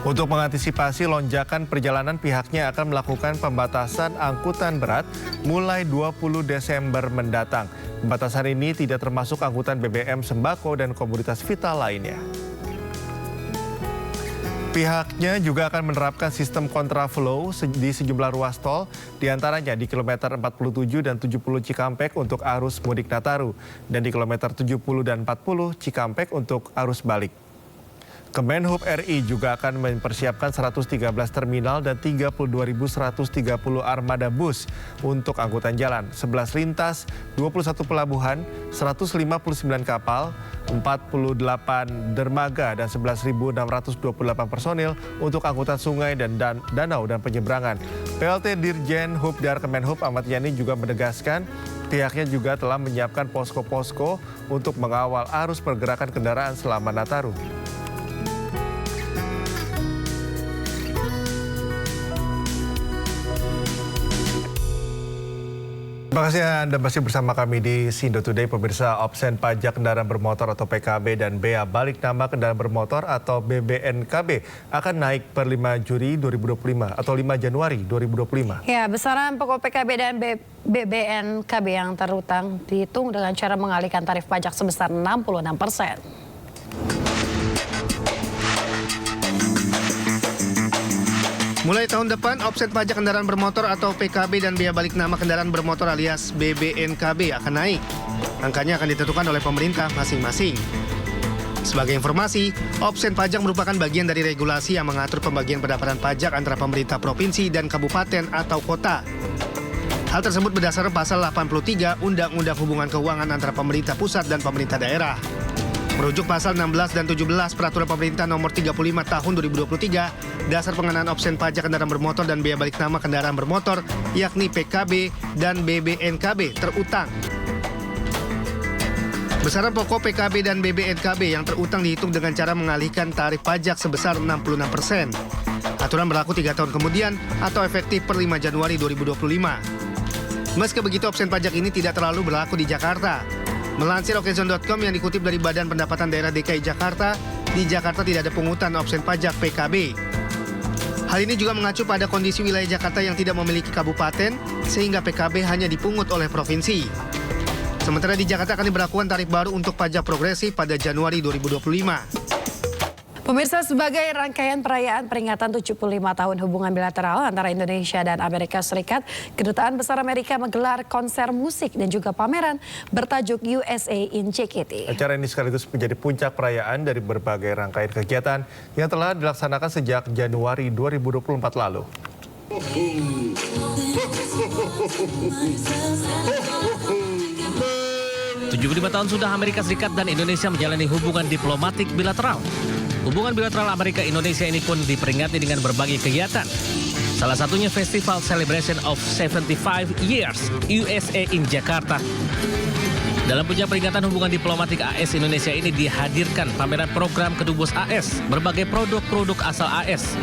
Untuk mengantisipasi lonjakan perjalanan, pihaknya akan melakukan pembatasan angkutan berat mulai 20 Desember mendatang. Pembatasan ini tidak termasuk angkutan BBM, sembako, dan komoditas vital lainnya. Pihaknya juga akan menerapkan sistem kontraflow di sejumlah ruas tol, diantaranya di kilometer 47 dan 70 Cikampek untuk arus mudik Nataru, dan di kilometer 70 dan 40 Cikampek untuk arus balik. Kemenhub RI juga akan mempersiapkan 113 terminal dan 32.130 armada bus untuk angkutan jalan, 11 lintas, 21 pelabuhan, 159 kapal, 48 dermaga, dan 11.628 personil untuk angkutan sungai dan danau dan penyeberangan. PLT Dirjen Hubdar Kemenhub Ahmad Yani juga menegaskan pihaknya juga telah menyiapkan posko-posko untuk mengawal arus pergerakan kendaraan selama Nataru. Terima kasih Anda masih bersama kami di Sindo Today. Pemirsa, Opsen Pajak Kendaraan Bermotor atau PKB dan Bea Balik Nama Kendaraan Bermotor atau BBNKB akan naik per 5 Juli 2025 atau 5 Januari 2025. Ya, besaran pokok PKB dan BBNKB yang terutang dihitung dengan cara mengalihkan tarif pajak sebesar 66%. Mulai tahun depan, opsen pajak kendaraan bermotor atau PKB dan bea balik nama kendaraan bermotor alias BBNKB akan naik. Angkanya akan ditentukan oleh pemerintah masing-masing. Sebagai informasi, opsen pajak merupakan bagian dari regulasi yang mengatur pembagian pendapatan pajak antara pemerintah provinsi dan kabupaten atau kota. Hal tersebut berdasarkan pasal 83 Undang-Undang Hubungan Keuangan antara pemerintah pusat dan pemerintah daerah. Merujuk pasal 16 dan 17 Peraturan Pemerintah Nomor 35 Tahun 2023, dasar pengenaan opsen pajak kendaraan bermotor dan bea balik nama kendaraan bermotor, yakni PKB dan BBNKB terutang. Besaran pokok PKB dan BBNKB yang terutang dihitung dengan cara mengalihkan tarif pajak sebesar 66%. Aturan berlaku 3 tahun kemudian atau efektif per 5 Januari 2025. Meski begitu, opsen pajak ini tidak terlalu berlaku di Jakarta. Melansir Okezon.com yang dikutip dari Badan Pendapatan Daerah DKI Jakarta, di Jakarta tidak ada pungutan opsen pajak PKB. Hal ini juga mengacu pada kondisi wilayah Jakarta yang tidak memiliki kabupaten, sehingga PKB hanya dipungut oleh provinsi. Sementara di Jakarta akan diberlakukan tarif baru untuk pajak progresif pada Januari 2025. Pemirsa, sebagai rangkaian perayaan peringatan 75 tahun hubungan bilateral antara Indonesia dan Amerika Serikat, Kedutaan Besar Amerika menggelar konser musik dan juga pameran bertajuk USA in JKT. Acara ini sekaligus menjadi puncak perayaan dari berbagai rangkaian kegiatan yang telah dilaksanakan sejak Januari 2024 lalu. 75 tahun sudah Amerika Serikat dan Indonesia menjalani hubungan diplomatik bilateral. Hubungan bilateral Amerika-Indonesia ini pun diperingati dengan berbagai kegiatan. Salah satunya Festival Celebration of 75 Years USA in Jakarta. Dalam puncak peringatan hubungan diplomatik AS Indonesia ini dihadirkan pameran program Kedubes AS, berbagai produk-produk asal AS.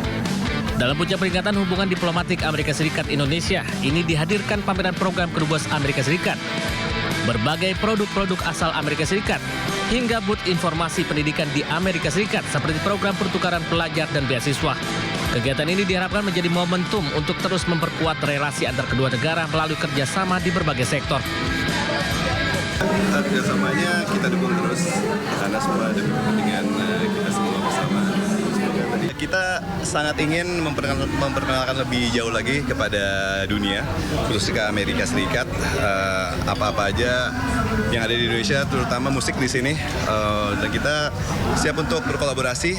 Dalam puncak peringatan hubungan diplomatik Amerika Serikat Indonesia, ini dihadirkan pameran program Kedubes Amerika Serikat, berbagai produk-produk asal Amerika Serikat, hingga booth informasi pendidikan di Amerika Serikat seperti program pertukaran pelajar dan beasiswa. Kegiatan ini diharapkan menjadi momentum untuk terus memperkuat relasi antar kedua negara melalui kerjasama di berbagai sektor. Kerjasamanya kita dukung terus karena semua demi kepentingan kita semua bersama. Kita sangat ingin memperkenalkan lebih jauh lagi kepada dunia, khususnya ke Amerika Serikat, apa-apa aja yang ada di Indonesia, terutama musik di sini, dan kita siap untuk berkolaborasi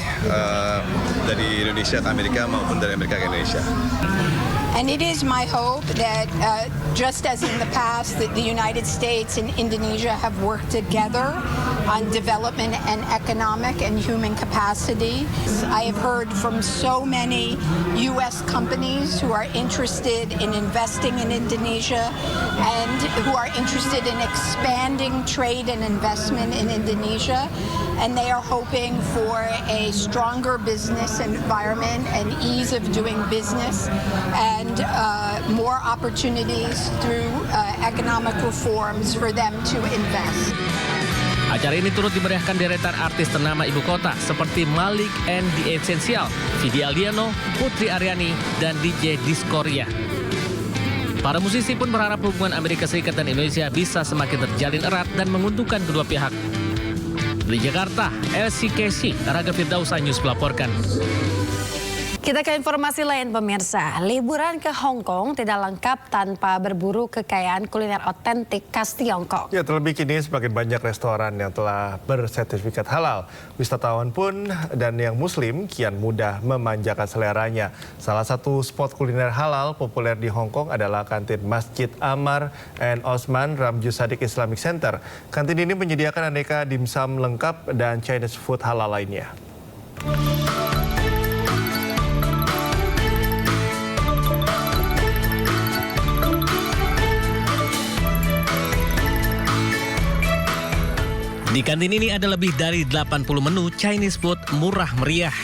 dari Indonesia ke Amerika maupun dari Amerika ke Indonesia. And it is my hope that just as in the past that the United States and Indonesia have worked together on development and economic and human capacity. I have heard from so many U.S. companies who are interested in investing in Indonesia and who are interested in expanding trade and investment in Indonesia. And they are hoping for a stronger business environment and ease of doing business and more opportunities through economic reforms for them to invest. Acara ini turut dimeriahkan deretan artis ternama ibu kota seperti Malik and The Essential, Vidi Aldiano, Putri Aryani, dan DJ Diskoria. Para musisi pun berharap hubungan Amerika Serikat dan Indonesia bisa semakin terjalin erat dan menguntungkan kedua pihak. Di Jakarta, LC Casey, Raga Firdausa News melaporkan. Kita ke informasi lain pemirsa. Liburan ke Hong Kong tidak lengkap tanpa berburu kekayaan kuliner otentik khas Tiongkok. Ya, terlebih kini semakin banyak restoran yang telah bersertifikat halal. Wisatawan pun dan yang muslim kian mudah memanjakan seleranya. Salah satu spot kuliner halal populer di Hong Kong adalah kantin Masjid Ammar and Osman Ramju Sadiq Islamic Center. Kantin ini menyediakan aneka dimsum lengkap dan Chinese food halal lainnya. Di kantin ini ada lebih dari 80 menu Chinese food murah meriah.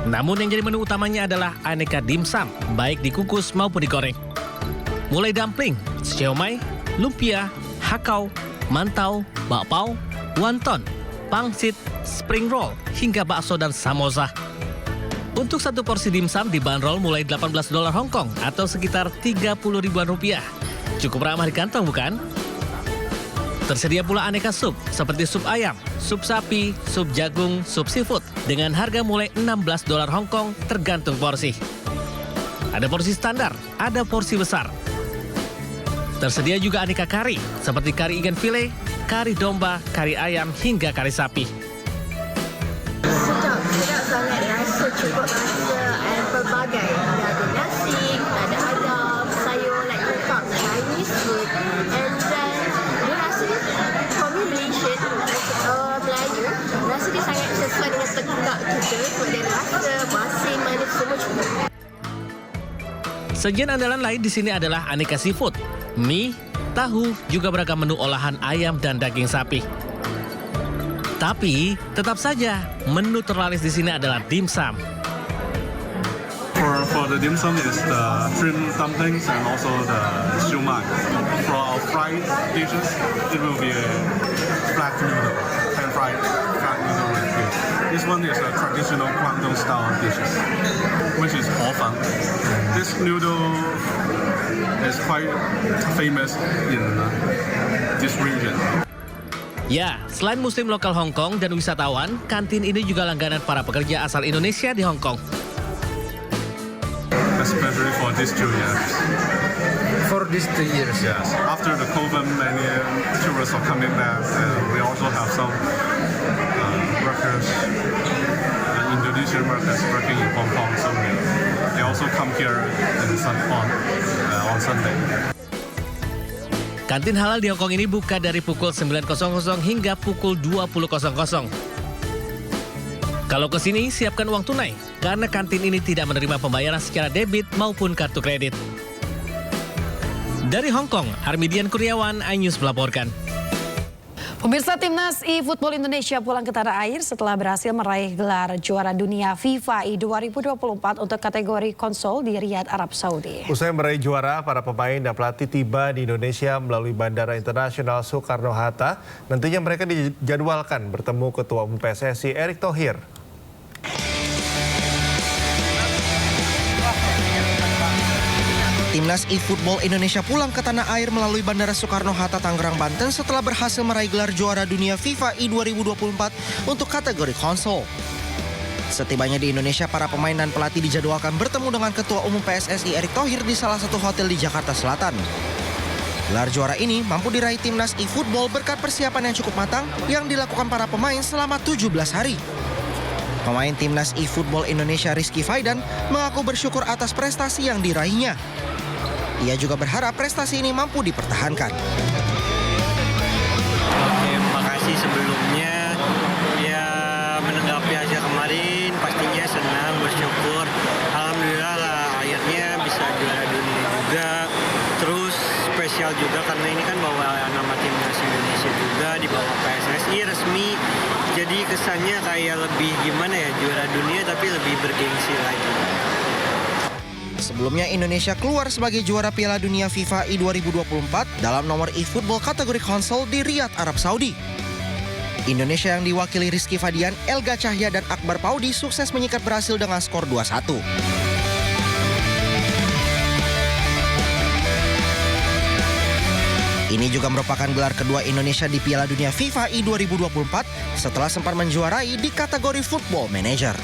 Namun yang jadi menu utamanya adalah aneka dimsum, baik dikukus maupun digoreng. Mulai dumpling, siomay, lumpia, hakau, mantau, bakpao, wonton, pangsit, spring roll, hingga bakso dan samosa. Untuk satu porsi dimsum dibanderol mulai $18 Hong Kong atau sekitar 30 ribuan rupiah. Cukup ramah di kantong, bukan? Tersedia pula aneka sup seperti sup ayam, sup sapi, sup jagung, sup seafood dengan harga mulai $16 Hong Kong tergantung porsi. Ada porsi standar, ada porsi besar. Tersedia juga aneka kari seperti kari ikan file, kari domba, kari ayam hingga kari sapi. Sedap sangat, rasa cukup rasa berbagai. Ada nasi, ada ayam, sayur like lengkap, Chinese food, and then Melayu, rasa dia sangat sesuai dengan tegak kita, kemudian rasa, masin, manis, semua cukup. Sajian andalan lain di sini adalah aneka seafood, mie, tahu, juga beragam menu olahan ayam dan daging sapi. Tapi tetap saja menu terlaris di sini adalah dimsum. For the dim sum is the shrimp dumplings and also the siomai. For our fried dishes, it will be a flat noodle, pan-fried flat noodle with fish. This one is a traditional Guangdong style dishes, which is hor fun. This noodle is quite famous in this region. Ya, selain muslim lokal Hong Kong dan wisatawan, kantin ini juga langganan para pekerja asal Indonesia di Hong Kong. Especially for these 2 years. For these 2 years? Yes. After the COVID, many tourists are coming back. We also have some workers, Indonesian workers working in Hong Kong. So they also come here on Sunday. Kantin halal di Hong Kong ini buka dari pukul 9.00 hingga pukul 20.00. Kalau ke sini, siapkan uang tunai, karena kantin ini tidak menerima pembayaran secara debit maupun kartu kredit. Dari Hong Kong, Armidian Kurniawan, iNews melaporkan. Pemirsa, Timnas eFootball Indonesia pulang ke tanah air setelah berhasil meraih gelar juara dunia FIFA I 2024 untuk kategori konsol di Riyadh, Arab Saudi. Usai meraih juara, para pemain dan pelatih tiba di Indonesia melalui Bandara Internasional Soekarno-Hatta. Nantinya mereka dijadwalkan bertemu Ketua Umum PSSI Erick Thohir. Timnas eFootball Indonesia pulang ke tanah air melalui Bandara Soekarno-Hatta, Tangerang, Banten setelah berhasil meraih gelar juara dunia FIFA I 2024 untuk kategori konsol. Setibanya di Indonesia, para pemain dan pelatih dijadwalkan bertemu dengan Ketua Umum PSSI Erick Thohir di salah satu hotel di Jakarta Selatan. Gelar juara ini mampu diraih Timnas eFootball berkat persiapan yang cukup matang yang dilakukan para pemain selama 17 hari. Pemain Timnas eFootball Indonesia Rizky Faidan mengaku bersyukur atas prestasi yang diraihnya. Ia juga berharap prestasi ini mampu dipertahankan. Terima kasih sebelumnya. Ya, menanggapi hasil kemarin pastinya senang, bersyukur. Alhamdulillah lah akhirnya bisa juara dunia juga. Terus spesial juga karena ini kan bawa nama Timnas Indonesia juga di bawah PSSI resmi. Jadi kesannya kayak lebih gimana ya, juara dunia tapi lebih bergengsi lagi. Sebelumnya Indonesia keluar sebagai juara Piala Dunia FIFA I 2024 dalam nomor eFootball kategori konsol di Riyadh, Arab Saudi. Indonesia yang diwakili Rizky Fadian, Elga Cahya, dan Akbar Paudi sukses menyikat berhasil dengan skor 2-1. Ini juga merupakan gelar kedua Indonesia di Piala Dunia FIFA I 2024 setelah sempat menjuarai di kategori Football Manager.